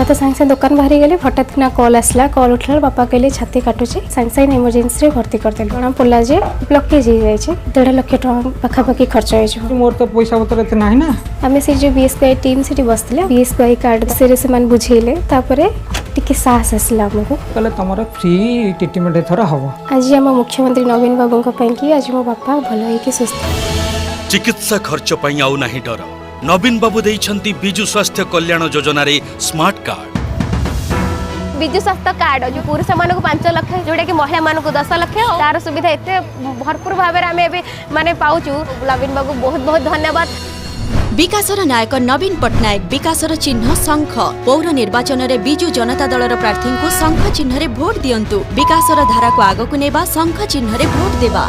बापा तो साइंस दुकान बाहरी गले हठात ना कॉल आसला कॉल उठला बापा कहले छाती काटुचे साइंस इमरजेंसी रे भर्ती करते जଣା पड़ला जे ब्लॉकेज हो जाए 1.5 लाख टका पाखापाखि खर्च हो मोर तो पैसा पत्र एते नाही ना आम से जो बीएसपीआई टीम से बसला बीएसपीआई कार्ड से बुझेले टिके साहस आसला हमको कहले तमरा फ्री ट्रीटमेंट एथरा हबो। आज आम मुख्यमंत्री नवीन बाबू को आज मो बापा भल होइके सुस्थ चिकित्सा खर्च पई आउ नाही डर नवीन बाबू देइछंती बिजु स्वास्थ्य कल्याण योजना रे स्मार्ट कार्ड विजु स्वास्थ्य कार्ड जो पुरुष मान को 5 लाख जोटा कि महिला मान को 10 लाख तार सुविधा एते भरपूर भाव में माने पाउचु नवीन बाबू बहुत बहुत धन्यवाद। विकासर नायक नवीन पट्टनायक विकासर चिन्ह शंख पौर निर्वाचन रे बिजु जनता दलर प्रार्थी को शंख चिन्ह रे भोट दियंतु विकासर धारा को आगकु नेबा शंख चिन्ह रे भोट देबा।